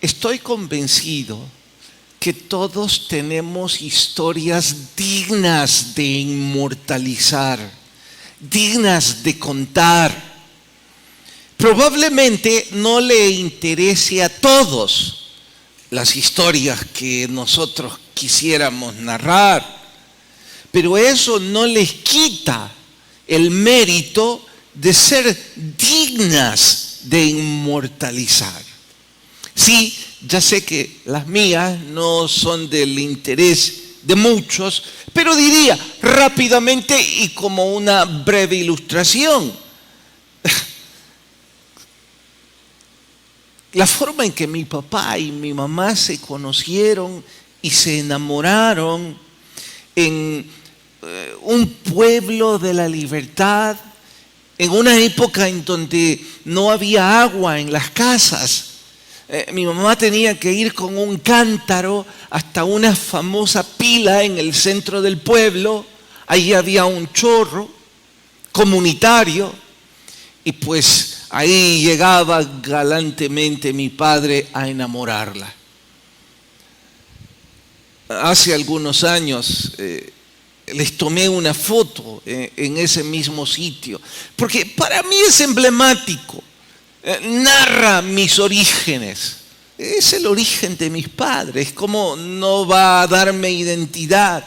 estoy convencido que todos tenemos historias dignas de inmortalizar, dignas de contar. Probablemente no le interese a todos las historias que nosotros quisiéramos narrar, pero eso no les quita el mérito de ser dignas de inmortalizar. Sí, ya sé que las mías no son del interés de muchos, pero diría rápidamente y como una breve ilustración. La forma en que mi papá y mi mamá se conocieron y se enamoraron en un pueblo de la libertad, en una época en donde no había agua en las casas. Mi mamá tenía que ir con un cántaro hasta una famosa pila en el centro del pueblo. Ahí había un chorro comunitario y pues ahí llegaba galantemente mi padre a enamorarla. Hace algunos años les tomé una foto en ese mismo sitio, porque para mí es emblemático. Narra mis orígenes. Es el origen de mis padres. ¿Cómo no va a darme identidad?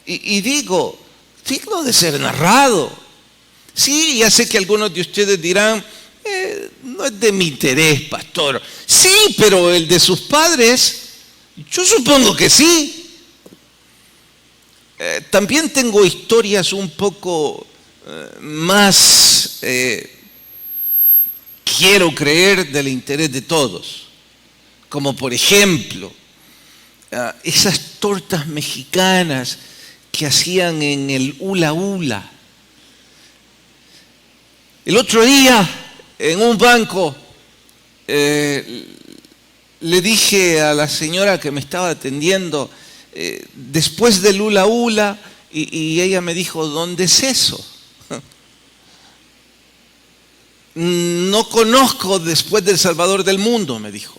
Y digo, digno de ser narrado. Sí, ya sé que algunos de ustedes dirán, no es de mi interés, pastor. Sí, pero el de sus padres, yo supongo que sí. También tengo historias un poco más... quiero creer del interés de todos, como por ejemplo esas tortas mexicanas que hacían en el hula hula. El otro día en un banco le dije a la señora que me estaba atendiendo después del hula hula y ella me dijo, ¿dónde es eso? No conozco después del Salvador del mundo, me dijo.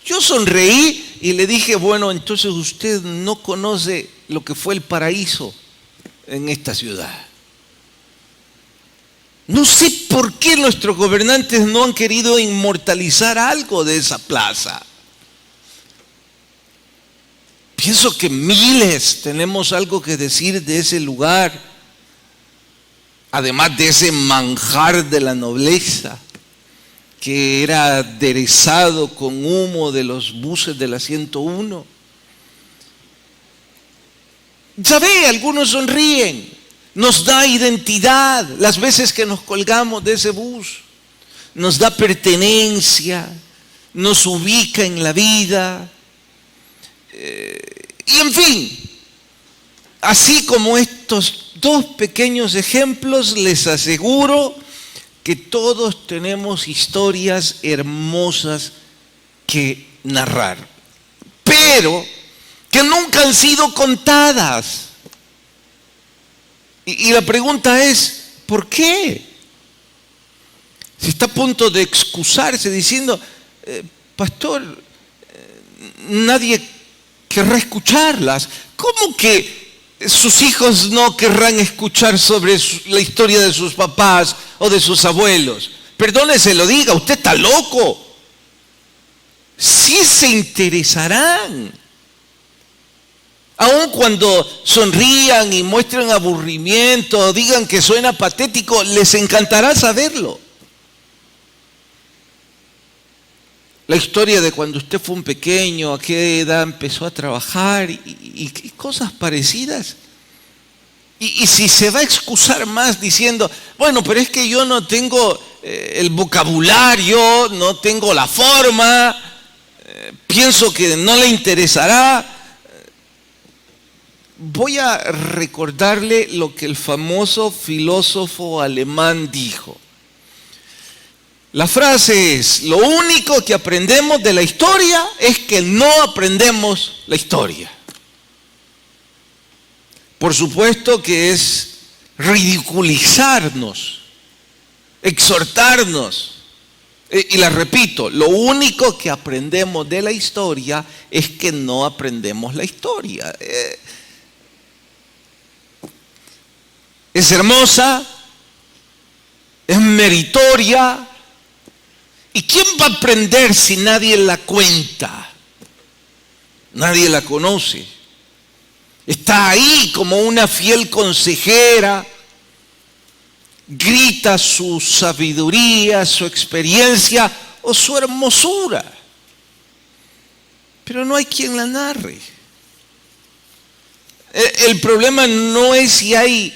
Yo sonreí y le dije, bueno, entonces usted no conoce lo que fue el paraíso en esta ciudad. No sé por qué nuestros gobernantes no han querido inmortalizar algo de esa plaza. Pienso que miles tenemos algo que decir de ese lugar. Además de ese manjar de la nobleza que era aderezado con humo de los buses de la 101. Ya ve, algunos sonríen, nos da identidad las veces que nos colgamos de ese bus, nos da pertenencia, nos ubica en la vida. Y en fin, así como estos dos pequeños ejemplos, les aseguro que todos tenemos historias hermosas que narrar, pero que nunca han sido contadas. Y la pregunta es, ¿por qué? Se está a punto de excusarse diciendo, pastor, nadie querrá escucharlas. ¿Cómo que sus hijos no querrán escuchar sobre la historia de sus papás o de sus abuelos? Perdone, se lo diga, usted está loco. Sí se interesarán. Aun cuando sonrían y muestren aburrimiento, digan que suena patético, les encantará saberlo. La historia de cuando usted fue un pequeño, a qué edad empezó a trabajar y cosas parecidas. Y si se va a excusar más diciendo, bueno, pero es que yo no tengo el vocabulario, no tengo la forma, pienso que no le interesará. Voy a recordarle lo que el famoso filósofo alemán dijo. La frase es, lo único que aprendemos de la historia es que no aprendemos la historia. Por supuesto que es ridiculizarnos, exhortarnos Y la repito, lo único que aprendemos de la historia es que no aprendemos la historia. Es hermosa, es meritoria. ¿Y quién va a aprender si nadie la cuenta? Nadie la conoce. Está ahí como una fiel consejera. Grita su sabiduría, su experiencia o su hermosura. Pero no hay quien la narre. El problema no es si hay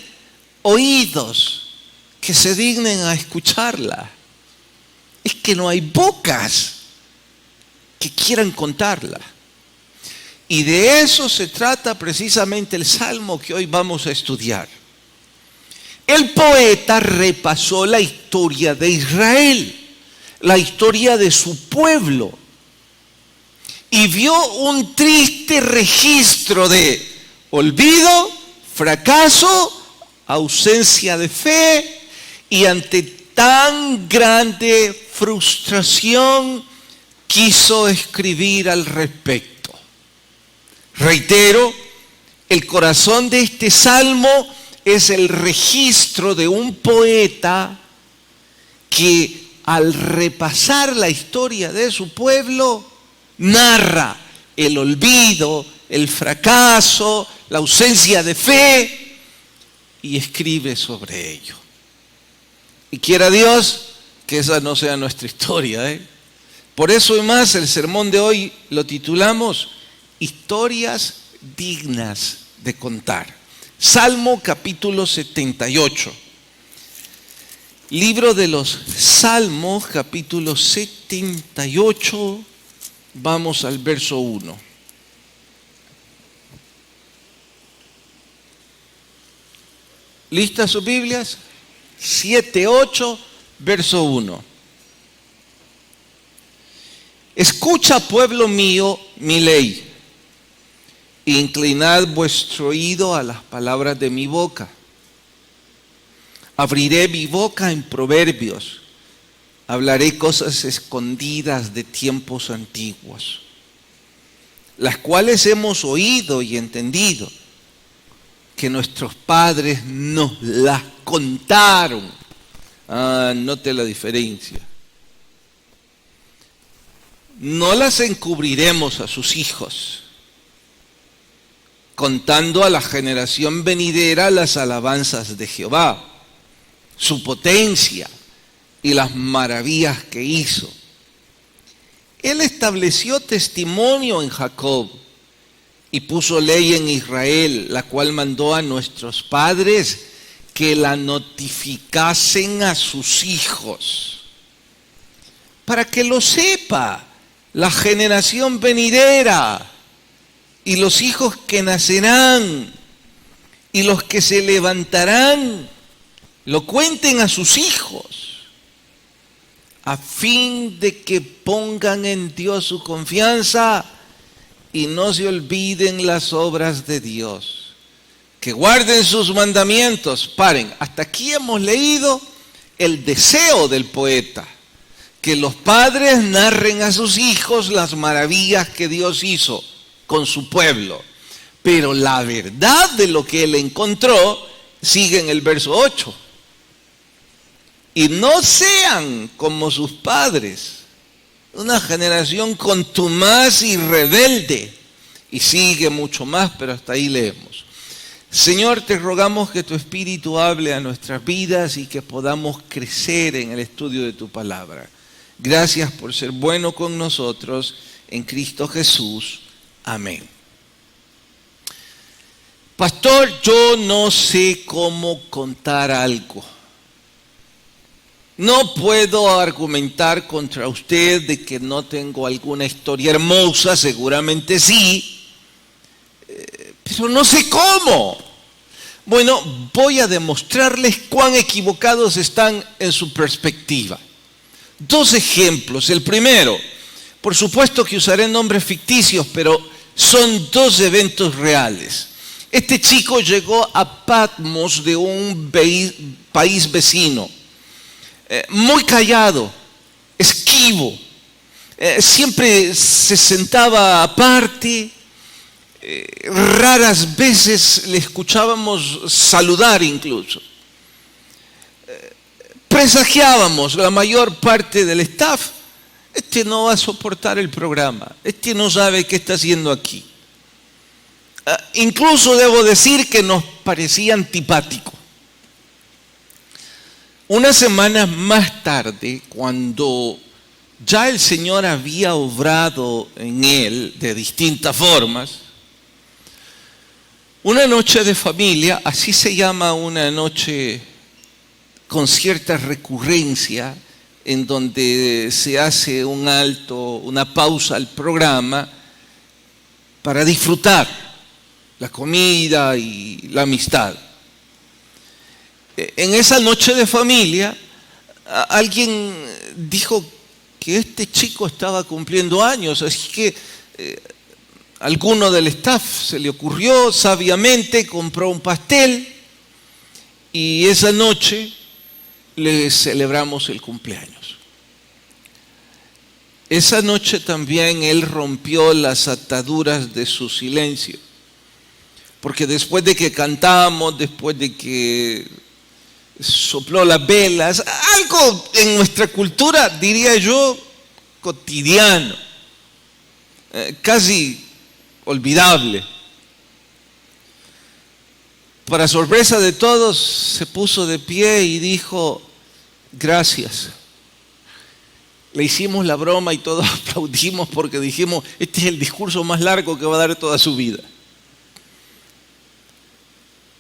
oídos que se dignen a escucharla. Es que no hay bocas que quieran contarla. Y de eso se trata precisamente el salmo que hoy vamos a estudiar. El poeta repasó la historia de Israel, la historia de su pueblo, y vio un triste registro de olvido, fracaso, ausencia de fe, y ante tan grande frustración quiso escribir al respecto. Reitero, el corazón de este salmo es el registro de un poeta que al repasar la historia de su pueblo narra el olvido, el fracaso, la ausencia de fe y escribe sobre ello. Y quiera Dios que esa no sea nuestra historia, ¿eh? Por eso y más el sermón de hoy lo titulamos Historias dignas de contar. Salmo capítulo 78. Libro de los Salmos capítulo 78. Vamos al verso 1. ¿Listas sus Biblias? 7:8, verso 1. Escucha, pueblo mío, mi ley. Inclinad vuestro oído a las palabras de mi boca. Abriré mi boca en proverbios. Hablaré cosas escondidas de tiempos antiguos, las cuales hemos oído y entendido, que nuestros padres nos las contaron. Note la diferencia. No las encubriremos a sus hijos, contando a la generación venidera las alabanzas de Jehová, su potencia y las maravillas que hizo. Él estableció testimonio en Jacob y puso ley en Israel, la cual mandó a nuestros padres que la notificasen a sus hijos, para que lo sepa la generación venidera y los hijos que nacerán y los que se levantarán, lo cuenten a sus hijos, a fin de que pongan en Dios su confianza y no se olviden las obras de Dios, que guarden sus mandamientos. Paren, hasta aquí hemos leído el deseo del poeta, que los padres narren a sus hijos las maravillas que Dios hizo con su pueblo. Pero la verdad de lo que él encontró sigue en el verso 8. Y no sean como sus padres, una generación contumaz y rebelde. Y sigue mucho más, pero hasta ahí leemos. Señor, te rogamos que tu Espíritu hable a nuestras vidas y que podamos crecer en el estudio de tu palabra. Gracias por ser bueno con nosotros en Cristo Jesús. Amén. Pastor, yo no sé cómo contar algo. No puedo argumentar contra usted de que no tengo alguna historia hermosa, seguramente sí, pero no sé cómo. Bueno, voy a demostrarles cuán equivocados están en su perspectiva. 2 ejemplos. El primero, por supuesto que usaré nombres ficticios, pero son 2 eventos reales. Este chico llegó a Patmos de un país vecino, muy callado, esquivo. Siempre se sentaba aparte. Raras veces le escuchábamos saludar incluso. Presagiábamos la mayor parte del staff, este no va a soportar el programa, este no sabe qué está haciendo aquí. Incluso debo decir que nos parecía antipático. Unas semanas más tarde, cuando ya el Señor había obrado en él de distintas formas, una noche de familia, así se llama una noche con cierta recurrencia, en donde se hace un alto, una pausa al programa para disfrutar la comida y la amistad. En esa noche de familia, alguien dijo que este chico estaba cumpliendo años, así que alguno del staff se le ocurrió sabiamente, compró un pastel y esa noche le celebramos el cumpleaños. Esa noche también él rompió las ataduras de su silencio, porque después de que cantamos, después de que sopló las velas, algo en nuestra cultura, diría yo, cotidiano, casi olvidable. Para sorpresa de todos, se puso de pie y dijo: gracias. Le hicimos la broma y todos aplaudimos porque dijimos, este es el discurso más largo que va a dar toda su vida.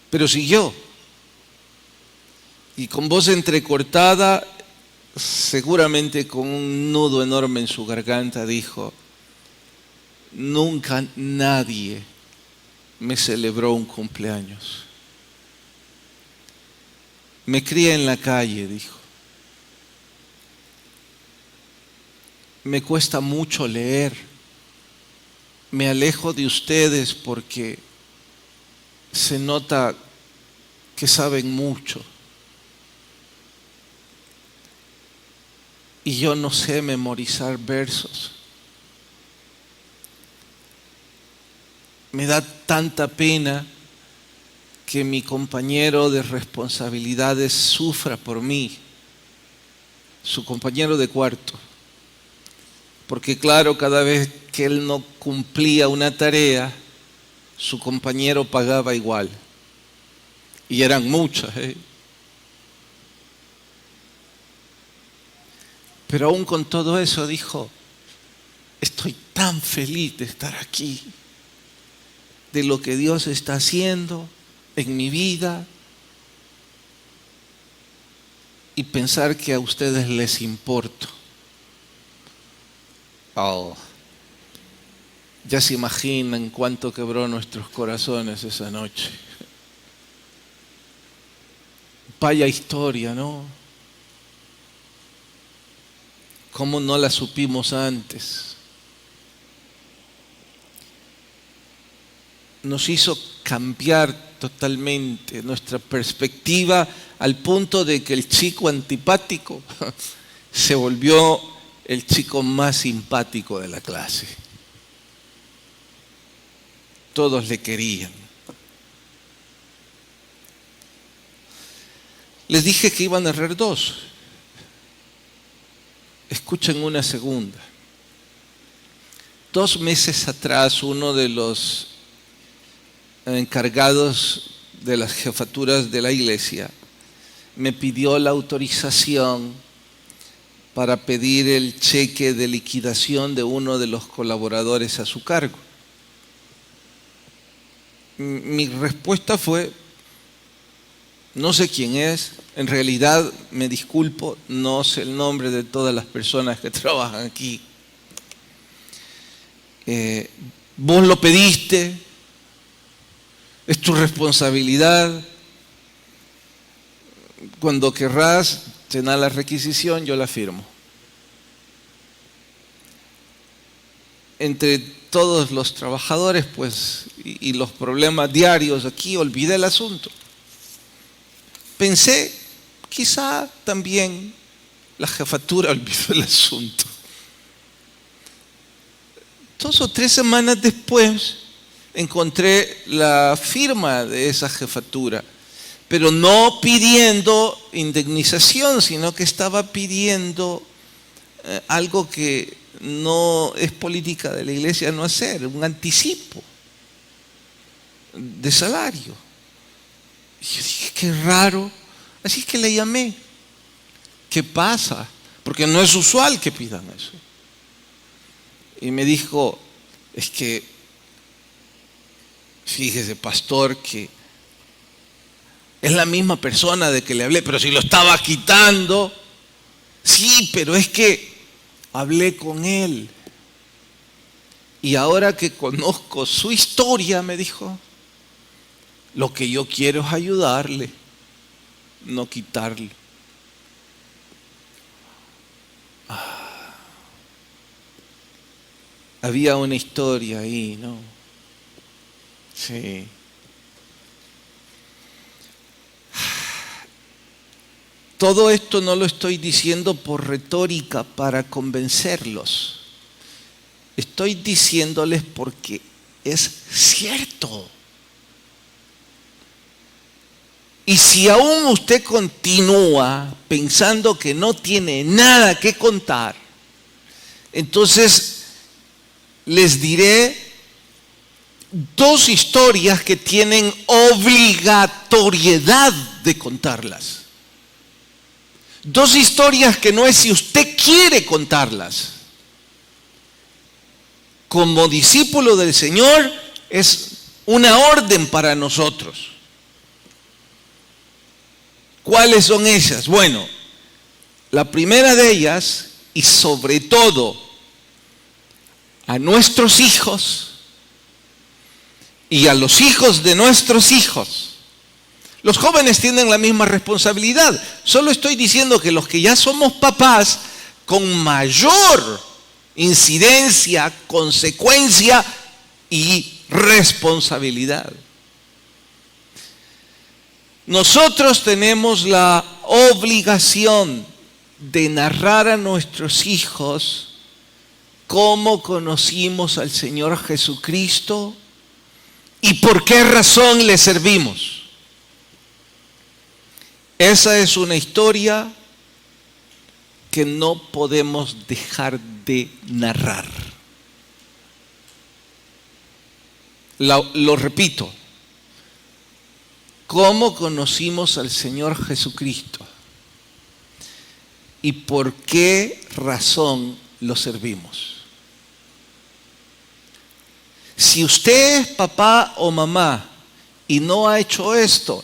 Pero siguió. Y con voz entrecortada, seguramente con un nudo enorme en su garganta, dijo: nunca nadie me celebró un cumpleaños. Me crié en la calle, dijo. Me cuesta mucho leer. Me alejo de ustedes porque se nota que saben mucho. Y yo no sé memorizar versos. Me da tanta pena que mi compañero de responsabilidades sufra por mí, su compañero de cuarto. Porque claro, cada vez que él no cumplía una tarea, su compañero pagaba igual. Y eran muchas, Pero aún con todo eso dijo: estoy tan feliz de estar aquí, de lo que Dios está haciendo en mi vida, y pensar que a ustedes les importo. Oh, ya se imaginan cuánto quebró nuestros corazones esa noche. Vaya historia, ¿no? ¿Cómo no la supimos antes? Nos hizo cambiar totalmente nuestra perspectiva al punto de que el chico antipático se volvió el chico más simpático de la clase. Todos le querían. Les dije que iban a errar dos. Escuchen una segunda. 2 meses atrás, uno de los encargados de las jefaturas de la iglesia me pidió la autorización para pedir el cheque de liquidación de uno de los colaboradores a su cargo. Mi respuesta fue: no sé quién es, en realidad me disculpo, no sé el nombre de todas las personas que trabajan aquí. Vos lo pediste, es tu responsabilidad. Cuando querrás llenar la requisición, yo la firmo. Entre todos los trabajadores, pues, y los problemas diarios aquí, olvidé el asunto. Pensé, quizá también la jefatura olvidó el asunto. 2 o 3 semanas después encontré la firma de esa jefatura, pero no pidiendo indemnización, sino que estaba pidiendo algo que no es política de la iglesia no hacer, un anticipo de salario. Y yo dije, qué raro. Así que le llamé. ¿Qué pasa? Porque no es usual que pidan eso. Y me dijo, es que, fíjese, pastor, que es la misma persona de que le hablé, pero si lo estaba quitando. Sí, pero es que hablé con él. Y ahora que conozco su historia, me dijo, lo que yo quiero es ayudarle, no quitarle. Había una historia ahí, ¿no? Sí. Todo esto no lo estoy diciendo por retórica para convencerlos. Estoy diciéndoles porque es cierto. Y si aún usted continúa pensando que no tiene nada que contar, entonces les diré 2 historias que tienen obligatoriedad de contarlas. 2 historias que no es si usted quiere contarlas. Como discípulo del Señor es una orden para nosotros. ¿Cuáles son esas? Bueno, la primera de ellas, y sobre todo a nuestros hijos y a los hijos de nuestros hijos. Los jóvenes tienen la misma responsabilidad. Solo estoy diciendo que los que ya somos papás, con mayor incidencia, consecuencia y responsabilidad. Nosotros tenemos la obligación de narrar a nuestros hijos cómo conocimos al Señor Jesucristo y por qué razón le servimos. Esa es una historia que no podemos dejar de narrar. Lo repito. ¿Cómo conocimos al Señor Jesucristo? ¿Y por qué razón lo servimos? Si usted es papá o mamá y no ha hecho esto,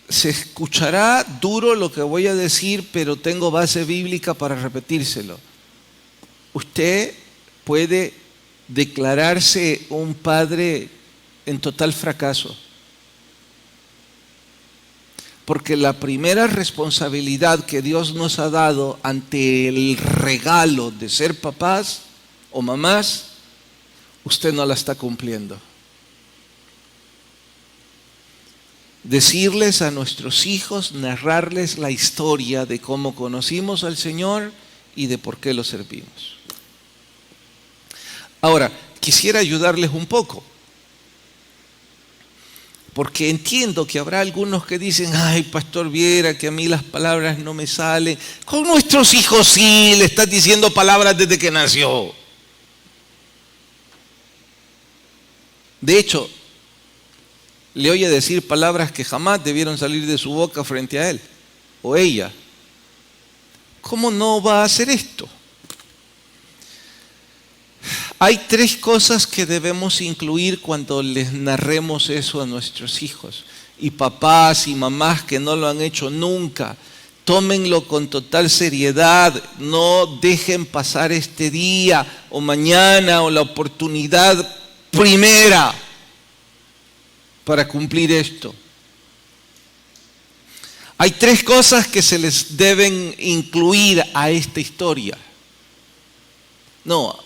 se escuchará duro lo que voy a decir, pero tengo base bíblica para repetírselo. Usted puede declararse un padre en total fracaso. Porque la primera responsabilidad que Dios nos ha dado ante el regalo de ser papás o mamás, usted no la está cumpliendo. Decirles a nuestros hijos, narrarles la historia de cómo conocimos al Señor y de por qué lo servimos. Ahora, quisiera ayudarles un poco. Porque entiendo que habrá algunos que dicen, ay, pastor, viera que a mí las palabras no me salen. Con nuestros hijos sí, le estás diciendo palabras desde que nació. De hecho, le oye decir palabras que jamás debieron salir de su boca frente a él o ella. ¿Cómo no va a hacer esto? Hay 3 cosas que debemos incluir cuando les narremos eso a nuestros hijos. Y papás y mamás que no lo han hecho nunca, tómenlo con total seriedad. No dejen pasar este día o mañana o la oportunidad primera para cumplir esto. Hay 3 cosas que se les deben incluir a esta historia. No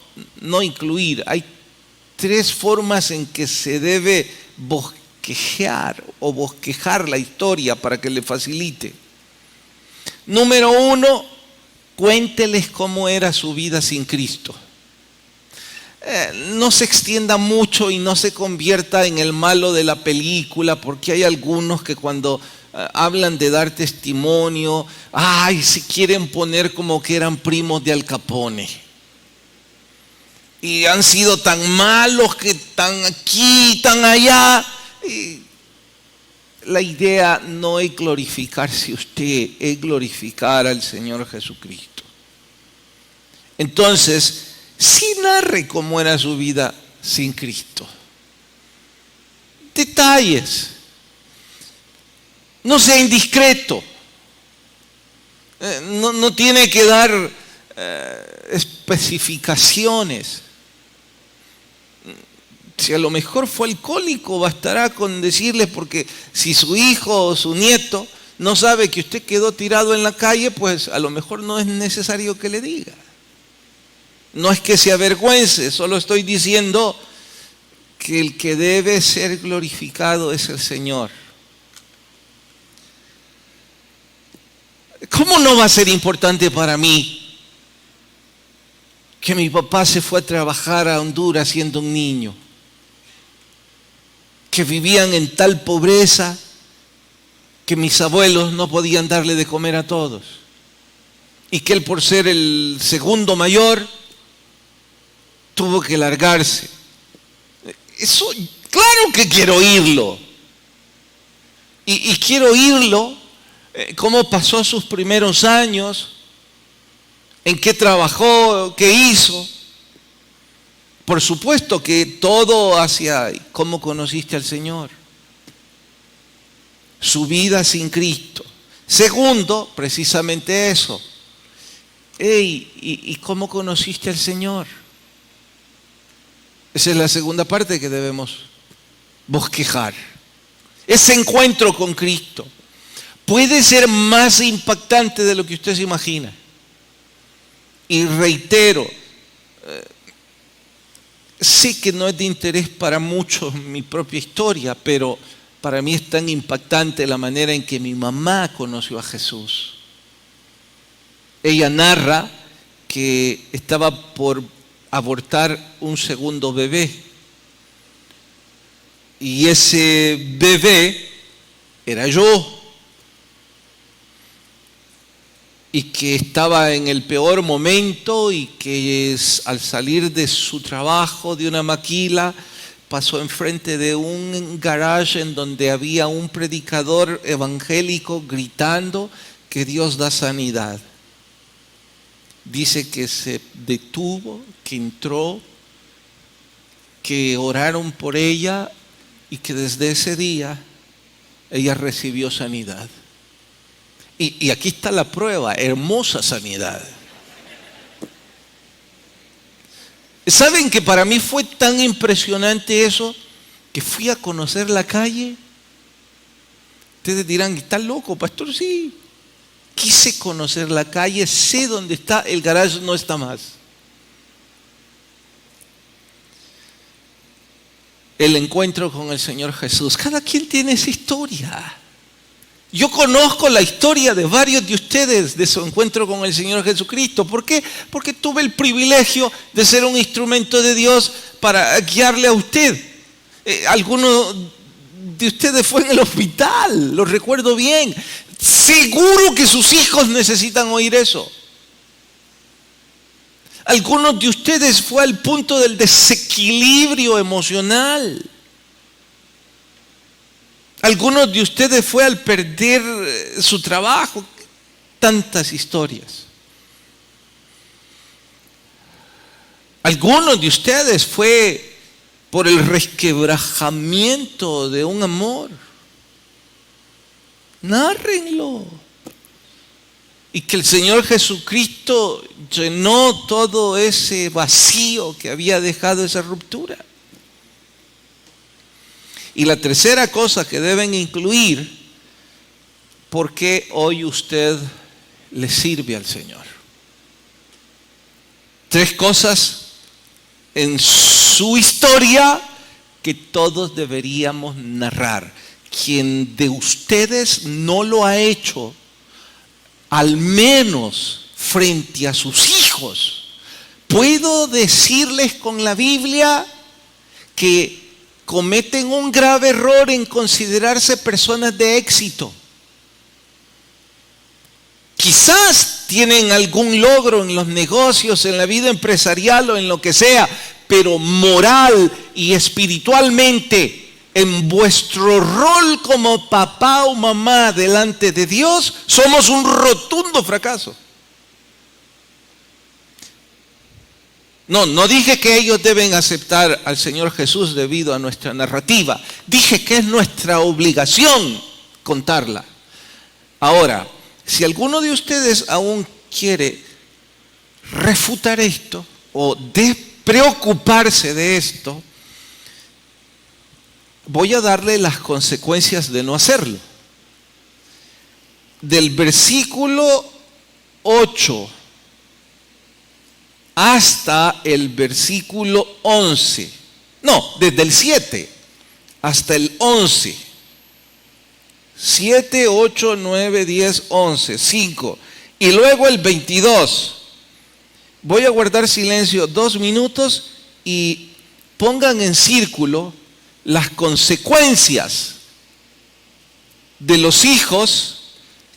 incluir, hay 3 formas en que se debe bosquejar la historia para que le facilite. Número uno, cuénteles cómo era su vida sin Cristo. No se extienda mucho y no se convierta en el malo de la película, porque hay algunos que cuando hablan de dar testimonio, se quieren poner como que eran primos de Al Capone. Y han sido tan malos que están aquí, tan allá. Y la idea no es glorificarse usted, es glorificar al Señor Jesucristo. Entonces, sí narre cómo era su vida sin Cristo. Detalles. No sea indiscreto. No tiene que dar especificaciones. Si a lo mejor fue alcohólico, bastará con decirles, porque si su hijo o su nieto no sabe que usted quedó tirado en la calle, pues a lo mejor no es necesario que le diga. No es que se avergüence, solo estoy diciendo que el que debe ser glorificado es el Señor. ¿Cómo no va a ser importante para mí que mi papá se fue a trabajar a Honduras siendo un niño? Que vivían en tal pobreza que mis abuelos no podían darle de comer a todos. Y que él, por ser el segundo mayor, tuvo que largarse. Eso, claro que quiero oírlo. Y quiero oírlo, cómo pasó sus primeros años, en qué trabajó, qué hizo. Por supuesto que todo hacia cómo conociste al Señor. Su vida sin Cristo. Segundo, precisamente eso. ¿Y cómo conociste al Señor? Esa es la segunda parte que debemos bosquejar. Ese encuentro con Cristo puede ser más impactante de lo que usted se imagina. Y reitero, sé que no es de interés para muchos mi propia historia, pero para mí es tan impactante la manera en que mi mamá conoció a Jesús. Ella narra que estaba por abortar un segundo bebé. Y ese bebé era yo. Y que estaba en el peor momento y que al salir de su trabajo de una maquila pasó enfrente de un garage en donde había un predicador evangélico gritando que Dios da sanidad. Dice que se detuvo, que entró, que oraron por ella y que desde ese día ella recibió sanidad. Y aquí está la prueba, hermosa sanidad. ¿Saben que para mí fue tan impresionante eso que fui a conocer la calle? Ustedes dirán, ¿está loco, pastor? Sí. Quise conocer la calle, sé dónde está, el garage no está más. El encuentro con el Señor Jesús. Cada quien tiene esa historia. Yo conozco la historia de varios de ustedes de su encuentro con el Señor Jesucristo. ¿Por qué? Porque tuve el privilegio de ser un instrumento de Dios para guiarle a usted. Algunos de ustedes fue en el hospital, lo recuerdo bien. Seguro que sus hijos necesitan oír eso. Algunos de ustedes fue al punto del desequilibrio emocional. Algunos de ustedes fue al perder su trabajo. Tantas historias. Algunos de ustedes fue por el resquebrajamiento de un amor. Nárrenlo. Y que el Señor Jesucristo llenó todo ese vacío que había dejado esa ruptura. Y la tercera cosa que deben incluir, ¿por qué hoy usted le sirve al Señor? 3 cosas en su historia que todos deberíamos narrar. Quien de ustedes no lo ha hecho, al menos frente a sus hijos, puedo decirles con la Biblia que cometen un grave error en considerarse personas de éxito. Quizás tienen algún logro en los negocios, en la vida empresarial o en lo que sea, pero moral y espiritualmente, en vuestro rol como papá o mamá delante de Dios, somos un rotundo fracaso. No dije que ellos deben aceptar al Señor Jesús debido a nuestra narrativa. Dije que es nuestra obligación contarla. Ahora, si alguno de ustedes aún quiere refutar esto o despreocuparse de esto, voy a darle las consecuencias de no hacerlo. Del versículo 8 hasta el versículo 11. No, desde el 7 hasta el 11. 7, 8, 9, 10, 11, 5. Y luego el 22. Voy a guardar silencio 2 minutos y pongan en círculo las consecuencias de los hijos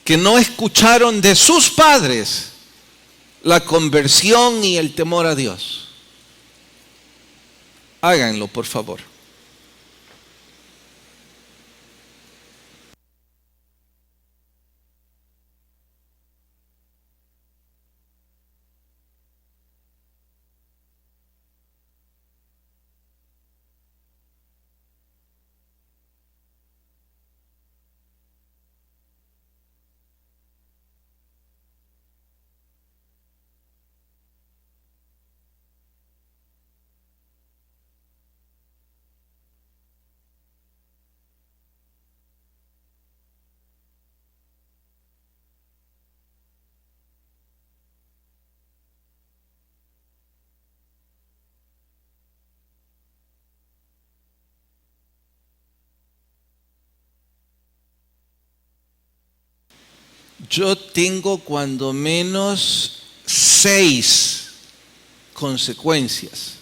que no escucharon de sus padres la conversión y el temor a Dios. Háganlo, por favor. Yo tengo cuando menos 6 consecuencias.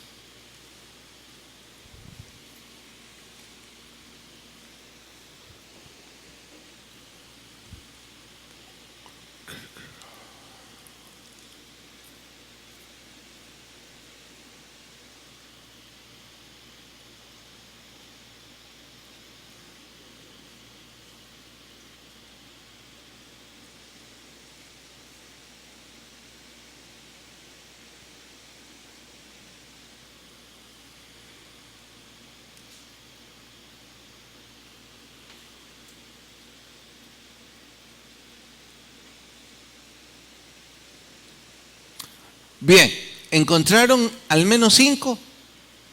Bien, ¿encontraron al menos 5?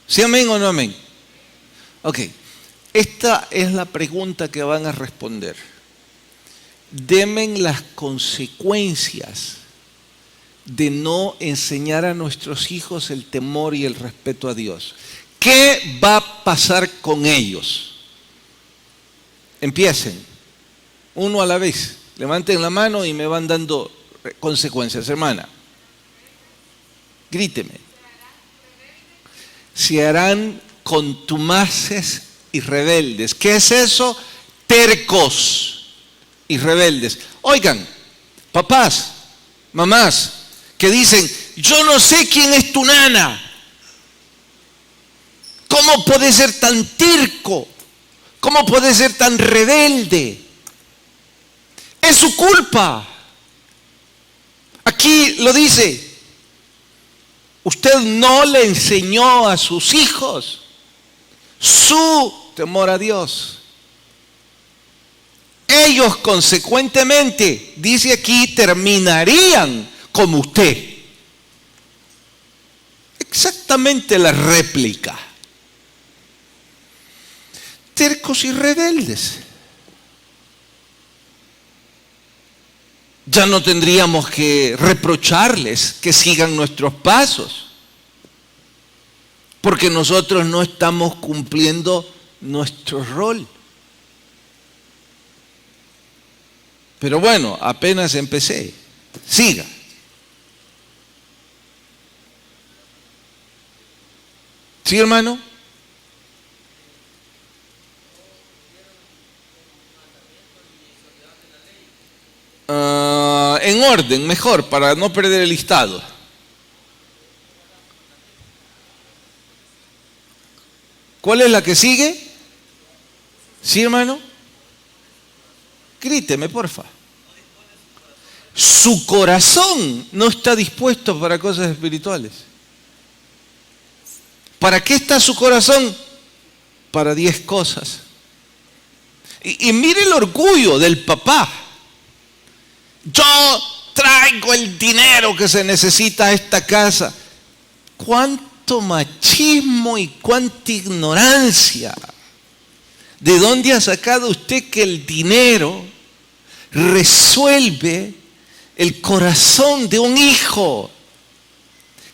¿Sí, amén o no amén? Ok, esta es la pregunta que van a responder. Denme las consecuencias de no enseñar a nuestros hijos el temor y el respeto a Dios. ¿Qué va a pasar con ellos? Empiecen, uno a la vez. Levanten la mano y me van dando consecuencias, hermana. Gríteme. Se harán contumaces y rebeldes. ¿Qué es eso? Tercos y rebeldes. Oigan, papás, mamás, que dicen, yo no sé quién es tu nana. ¿Cómo puede ser tan terco? ¿Cómo puede ser tan rebelde? Es su culpa. Aquí lo dice. Usted no le enseñó a sus hijos su temor a Dios. Ellos consecuentemente, dice aquí, terminarían como usted. Exactamente la réplica. Tercos y rebeldes. Ya no tendríamos que reprocharles que sigan nuestros pasos, porque nosotros no estamos cumpliendo nuestro rol. Pero bueno, apenas empecé. Siga. ¿Sí, hermano? En orden, mejor, para no perder el listado. ¿Cuál es la que sigue? ¿Sí, hermano? Gríteme, porfa. Su corazón no está dispuesto para cosas espirituales. ¿Para qué está su corazón? Para 10 cosas. Y mire el orgullo del papá. Yo traigo el dinero que se necesita a esta casa. ¿Cuánto machismo y cuánta ignorancia? ¿De dónde ha sacado usted que el dinero resuelve el corazón de un hijo?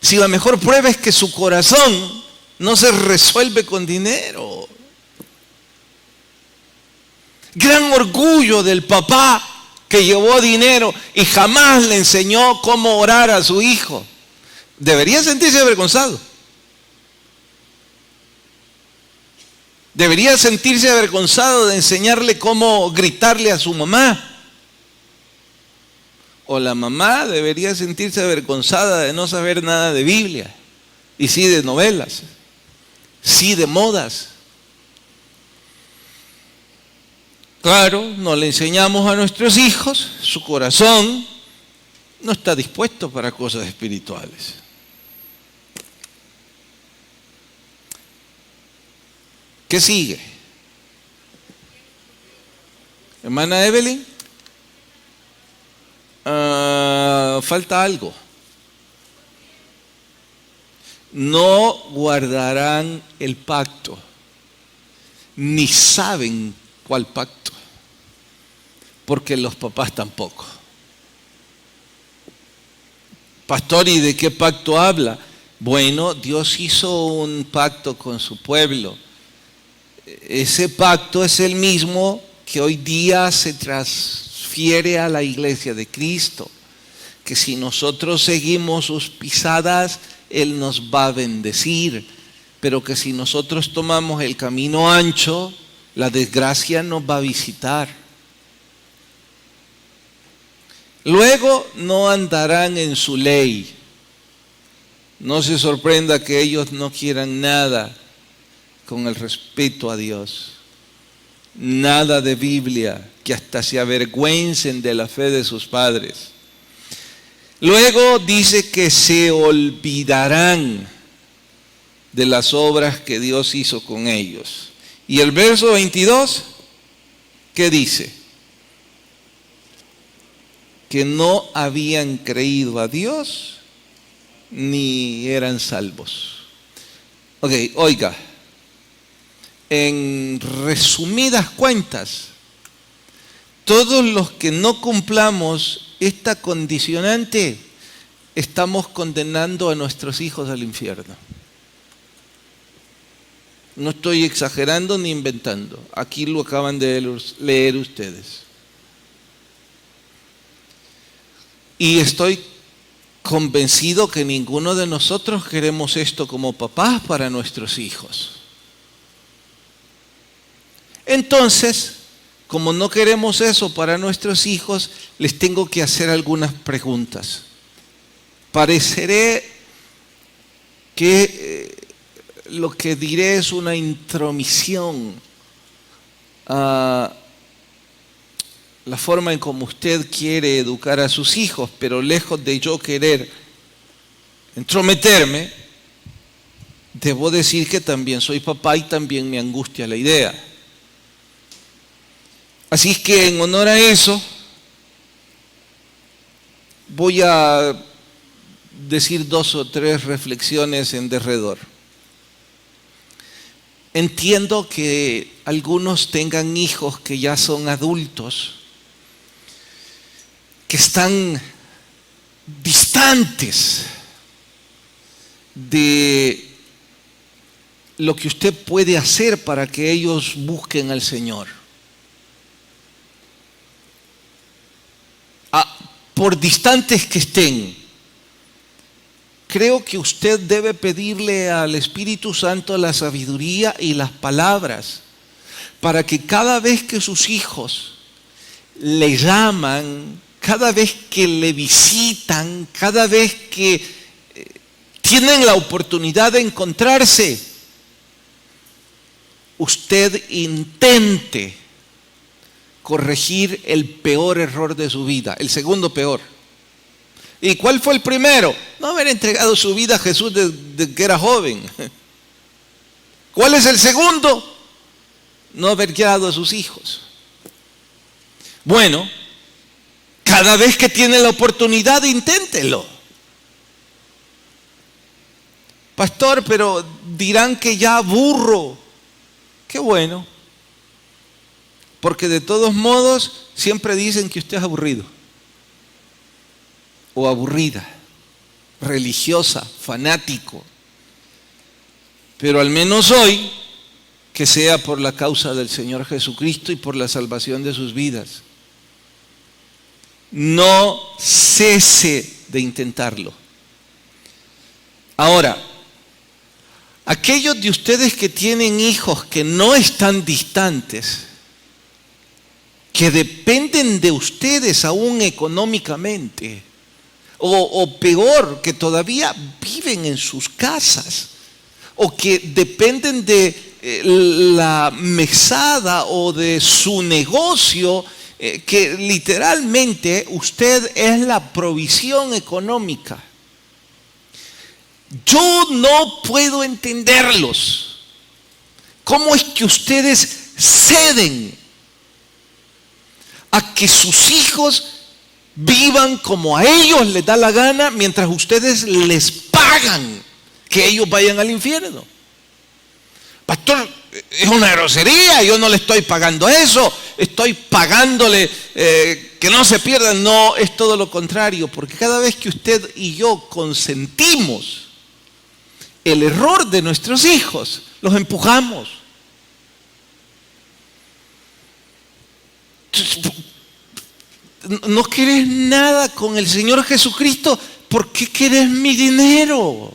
Si la mejor prueba es que su corazón no se resuelve con dinero. Gran orgullo del papá que llevó dinero y jamás le enseñó cómo orar a su hijo. Debería sentirse avergonzado. Debería sentirse avergonzado de enseñarle cómo gritarle a su mamá. O la mamá debería sentirse avergonzada de no saber nada de Biblia. Y sí de novelas. Sí de modas. Claro, no le enseñamos a nuestros hijos, su corazón no está dispuesto para cosas espirituales. ¿Qué sigue? Hermana Evelyn, falta algo. No guardarán el pacto, ni saben cuál pacto, porque los papás tampoco. Pastor, ¿y de qué pacto habla? Bueno, Dios hizo un pacto con su pueblo. Ese pacto es el mismo que hoy día se transfiere a la iglesia de Cristo, que si nosotros seguimos sus pisadas, Él nos va a bendecir, pero que si nosotros tomamos el camino ancho, la desgracia nos va a visitar. Luego no andarán en su ley. No se sorprenda que ellos no quieran nada con el respeto a Dios. Nada de Biblia, que hasta se avergüencen de la fe de sus padres. Luego dice que se olvidarán de las obras que Dios hizo con ellos. Y el verso 22, ¿qué dice? Que no habían creído a Dios ni eran salvos. Ok, oiga, en resumidas cuentas, todos los que no cumplamos esta condicionante, estamos condenando a nuestros hijos al infierno. No estoy exagerando ni inventando. Aquí lo acaban de leer ustedes. Y estoy convencido que ninguno de nosotros queremos esto como papás para nuestros hijos. Entonces, como no queremos eso para nuestros hijos, les tengo que hacer algunas preguntas. Pareceré que lo que diré es una intromisión a la forma en cómo usted quiere educar a sus hijos, pero lejos de yo querer entrometerme, debo decir que también soy papá y también me angustia la idea. Así es que en honor a eso, voy a decir 2 o 3 reflexiones en derredor. Entiendo que algunos tengan hijos que ya son adultos, que están distantes de lo que usted puede hacer para que ellos busquen al Señor. por distantes que estén, creo que usted debe pedirle al Espíritu Santo la sabiduría y las palabras para que cada vez que sus hijos le llaman, cada vez que le visitan, cada vez que tienen la oportunidad de encontrarse, usted intente corregir el peor error de su vida, el segundo peor. ¿Y cuál fue el primero? No haber entregado su vida a Jesús desde que era joven. ¿Cuál es el segundo? No haber guiado a sus hijos. Bueno, cada vez que tiene la oportunidad, inténtelo. Pastor, pero dirán que ya aburro. Qué bueno. Porque de todos modos siempre dicen que usted es aburrido. O aburrida, religiosa, fanático. Pero al menos hoy, que sea por la causa del Señor Jesucristo y por la salvación de sus vidas. No cese de intentarlo. Ahora, aquellos de ustedes que tienen hijos que no están distantes, que dependen de ustedes aún económicamente, o peor, que todavía viven en sus casas, o que dependen de la mesada o de su negocio, que literalmente usted es la provisión económica. Yo no puedo entenderlos. ¿Cómo es que ustedes ceden a que sus hijos vivan como a ellos les da la gana mientras ustedes les pagan que ellos vayan al infierno? Pastor, es una grosería, yo no le estoy pagando eso, estoy pagándole que no se pierdan. No, es todo lo contrario, porque cada vez que usted y yo consentimos el error de nuestros hijos, los empujamos. No querés nada con el Señor Jesucristo, ¿por qué querés mi dinero?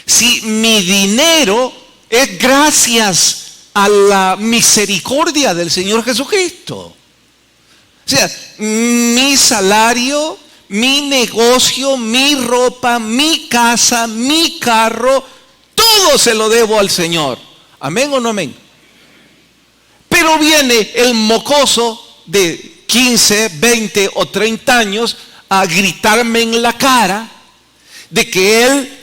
Si mi dinero es gracias a la misericordia del Señor Jesucristo. O sea, mi salario, mi negocio, mi ropa, mi casa, mi carro, todo se lo debo al Señor. ¿Amén o no amén? Pero viene el mocoso de 15, 20 o 30 años a gritarme en la cara de que él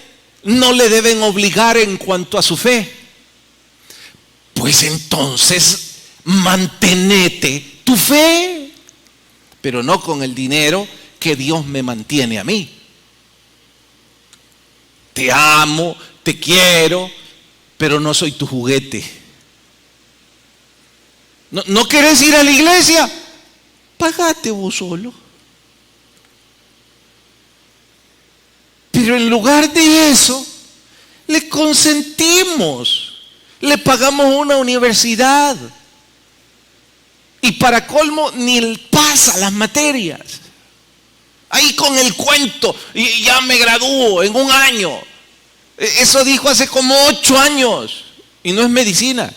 no le deben obligar en cuanto a su fe. Pues entonces mantenete tu fe, pero no con el dinero que Dios me mantiene a mí. Te amo, te quiero, pero no soy tu juguete. ¿No querés ir a la iglesia? Pagate vos solo. Pero en lugar de eso, le consentimos, le pagamos una universidad y para colmo ni pasa las materias. Ahí con el cuento, y ya me gradúo en un año. Eso dijo hace como 8 años y no es medicina.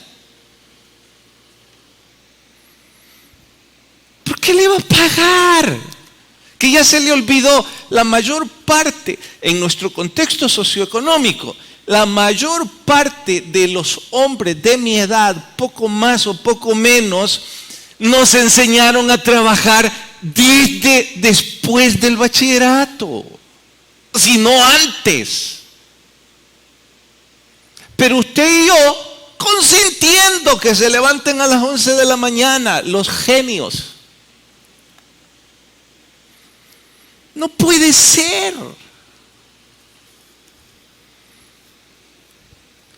¿Por qué le iba a pagar? Que ya se le olvidó. La mayor parte, en nuestro contexto socioeconómico, la mayor parte de los hombres de mi edad, poco más o poco menos, nos enseñaron a trabajar desde después del bachillerato, si no antes. Pero usted y yo, consintiendo que se levanten a las 11 de la mañana, los genios. No puede ser.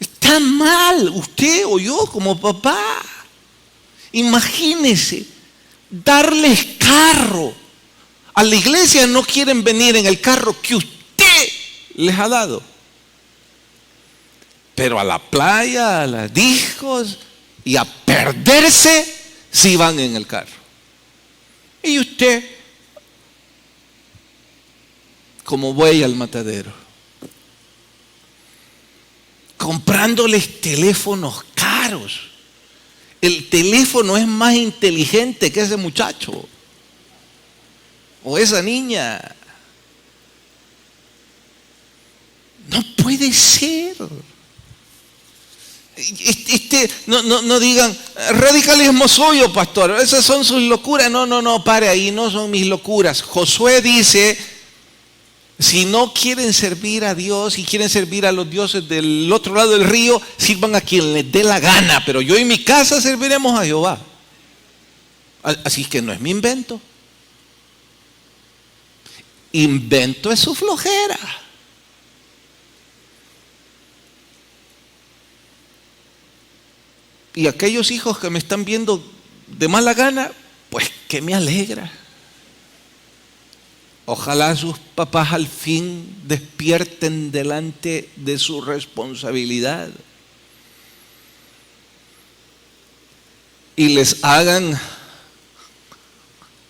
Está mal usted o yo como papá. Imagínese darles carro. A la iglesia no quieren venir en el carro que usted les ha dado. Pero a la playa, a las discos y a perderse, sí van en el carro. Y usted como buey al matadero, comprándoles teléfonos caros. El teléfono es más inteligente que ese muchacho o esa niña. No puede ser. No digan, radicalismo suyo, pastor, esas son sus locuras. No, pare ahí, no son mis locuras. Josué dice, si no quieren servir a Dios y quieren servir a los dioses del otro lado del río, sirvan a quien les dé la gana, pero yo y mi casa serviremos a Jehová. Así que no es mi invento. Invento es su flojera. Y aquellos hijos que me están viendo de mala gana, pues que me alegra. Ojalá sus papás al fin despierten delante de su responsabilidad y les hagan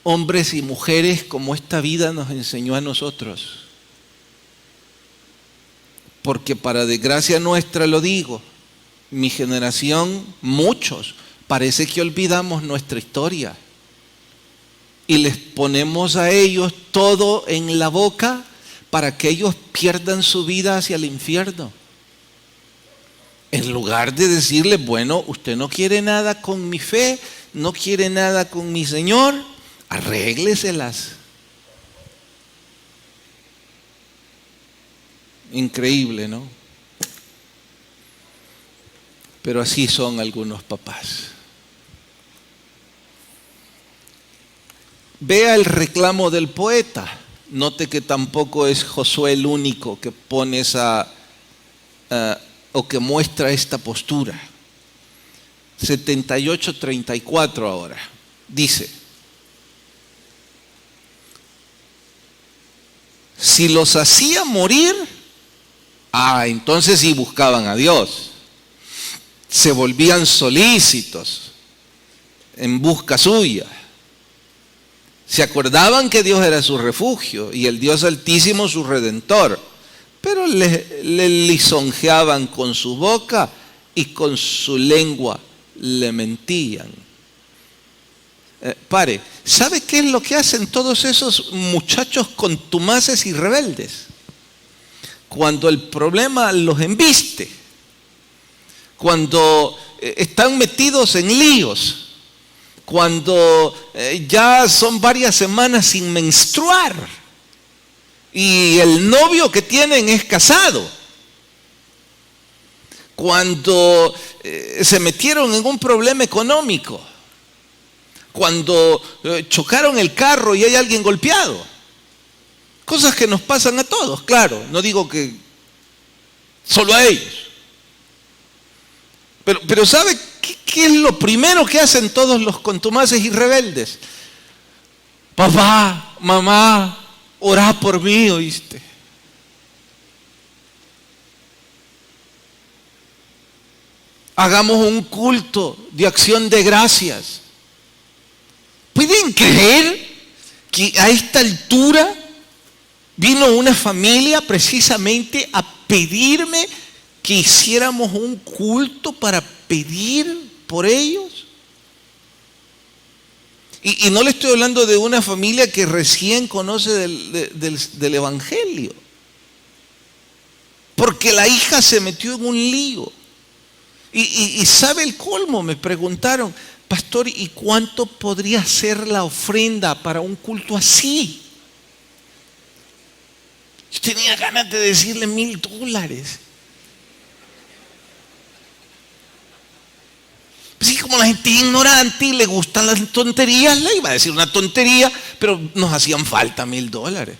hombres y mujeres como esta vida nos enseñó a nosotros. Porque para desgracia nuestra lo digo, mi generación, muchos, parece que olvidamos nuestra historia y les ponemos a ellos todo en la boca para que ellos pierdan su vida hacia el infierno. En lugar de decirles, bueno, usted no quiere nada con mi fe, no quiere nada con mi Señor, arrégleselas. Increíble, ¿no? Pero así son algunos papás. Vea el reclamo del poeta. Note que tampoco es Josué el único que pone o que muestra esta postura. 78:34 ahora. Dice, si los hacía morir, entonces sí buscaban a Dios. Se volvían solícitos en busca suya. Se acordaban que Dios era su refugio y el Dios Altísimo su Redentor, pero le lisonjeaban con su boca y con su lengua le mentían. ¿Sabe qué es lo que hacen todos esos muchachos contumaces y rebeldes? Cuando el problema los embiste, cuando están metidos en líos, cuando ya son varias semanas sin menstruar y el novio que tienen es casado, cuando se metieron en un problema económico, cuando chocaron el carro y hay alguien golpeado, cosas que nos pasan a todos, claro, no digo que solo a ellos. Pero ¿sabe qué es lo primero que hacen todos los contumaces y rebeldes? Papá, mamá, orá por mí, ¿oíste? Hagamos un culto de acción de gracias. ¿Pueden creer que a esta altura vino una familia precisamente a pedirme que hiciéramos un culto para pedir por ellos? Y no le estoy hablando de una familia que recién conoce del Evangelio, porque la hija se metió en un lío. Y sabe el colmo, me preguntaron, pastor, ¿y cuánto podría ser la ofrenda para un culto así? Yo tenía ganas de decirle $1,000. Pues sí, como la gente es ignorante y le gustan las tonterías, le iba a decir una tontería, pero nos hacían falta $1,000.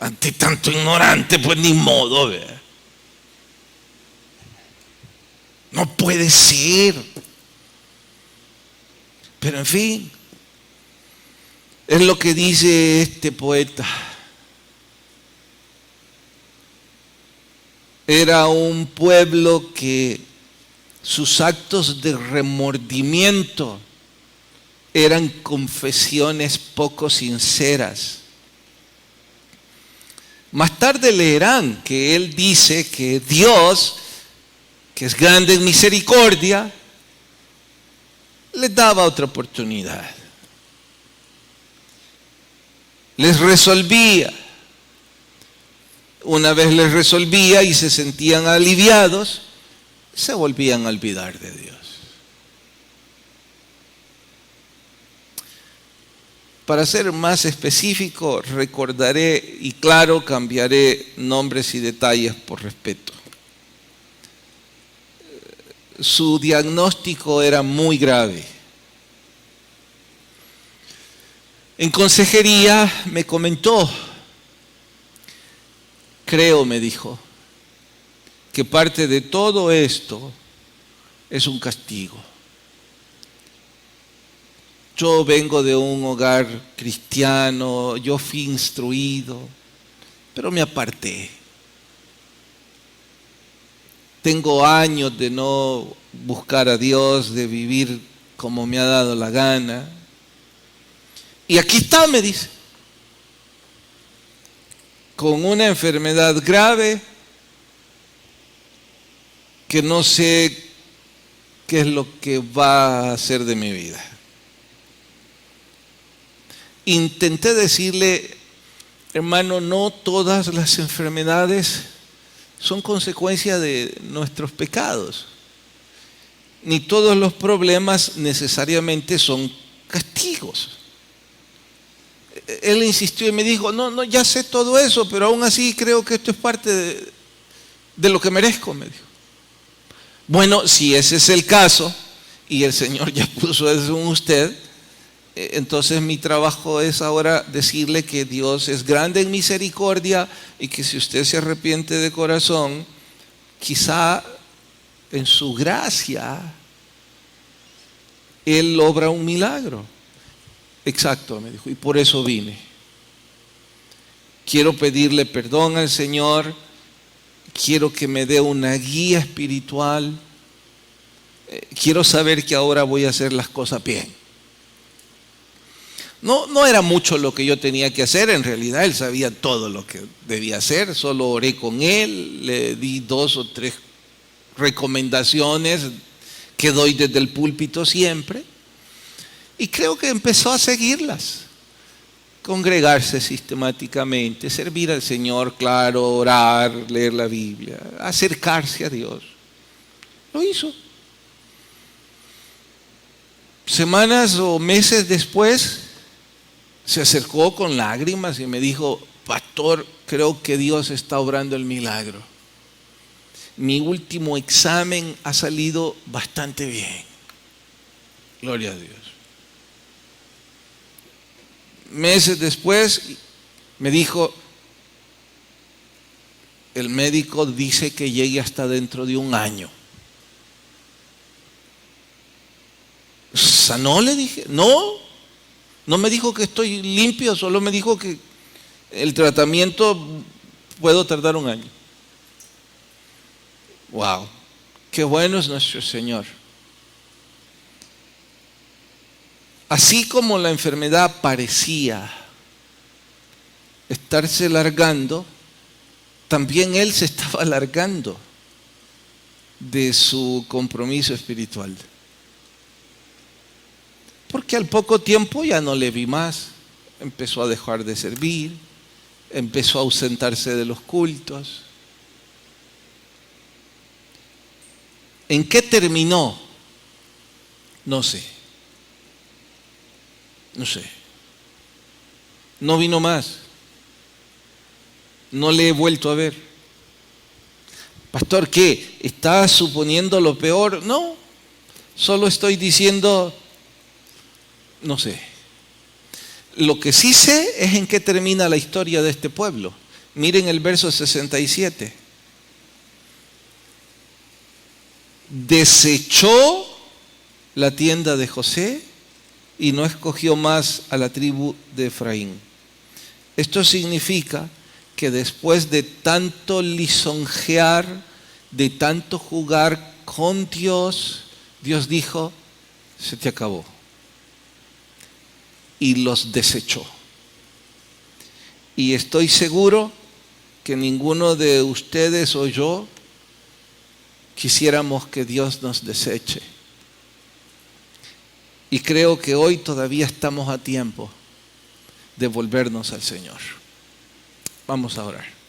Ante tanto ignorante, pues ni modo, ¿verdad? No puede ser. Pero en fin, es lo que dice este poeta. Era un pueblo que sus actos de remordimiento eran confesiones poco sinceras Más tarde leerán que él dice que Dios, que es grande en misericordia, les daba otra oportunidad. Les resolvía. Una vez les resolvía y se sentían aliviados, se volvían a olvidar de Dios. Para ser más específico, recordaré y claro, cambiaré nombres y detalles por respeto. Su diagnóstico era muy grave. En consejería me comentó, creo, me dijo, que parte de todo esto es un castigo. Yo vengo de un hogar cristiano, yo fui instruido, pero me aparté. Tengo años de no buscar a Dios, de vivir como me ha dado la gana. Y aquí está, me dice, con una enfermedad grave que no sé qué es lo que va a hacer de mi vida. Intenté decirle, hermano, no todas las enfermedades son consecuencia de nuestros pecados, ni todos los problemas necesariamente son castigos. Él insistió y me dijo, no, ya sé todo eso, pero aún así creo que esto es parte de lo que merezco, me dijo. Bueno, si ese es el caso, y el Señor ya puso eso en usted, entonces mi trabajo es ahora decirle que Dios es grande en misericordia y que si usted se arrepiente de corazón, quizá en su gracia Él obra un milagro. Exacto, me dijo, y por eso vine. Quiero pedirle perdón al Señor, quiero que me dé una guía espiritual, quiero saber que ahora voy a hacer las cosas bien. No era mucho lo que yo tenía que hacer, en realidad él sabía todo lo que debía hacer, solo oré con él, le di 2 o 3 recomendaciones que doy desde el púlpito siempre, y creo que empezó a seguirlas. Congregarse sistemáticamente, servir al Señor, claro, orar, leer la Biblia, acercarse a Dios. Lo hizo. Semanas o meses después, se acercó con lágrimas y me dijo, pastor, creo que Dios está obrando el milagro. Mi último examen ha salido bastante bien. Gloria a Dios. Meses después me dijo, el médico dice que llegue hasta dentro de 1 año. ¿Sanó? Le dije, no me dijo que estoy limpio, solo me dijo que el tratamiento puedo tardar 1 año. Wow, qué bueno es nuestro Señor. Así como la enfermedad parecía estarse alargando, también Él se estaba alargando de su compromiso espiritual. Porque al poco tiempo ya no le vi más, empezó a dejar de servir, empezó a ausentarse de los cultos. ¿En qué terminó? No sé. No vino más. No le he vuelto a ver. Pastor, ¿qué? ¿Estás suponiendo lo peor? No, solo estoy diciendo, no sé. Lo que sí sé es en qué termina la historia de este pueblo. Miren el verso 67. Desechó la tienda de José y no escogió más a la tribu de Efraín. Esto significa que después de tanto lisonjear, de tanto jugar con Dios, Dios dijo, se te acabó. Y los desechó. Y estoy seguro que ninguno de ustedes o yo quisiéramos que Dios nos deseche. Y creo que hoy todavía estamos a tiempo de volvernos al Señor. Vamos a orar.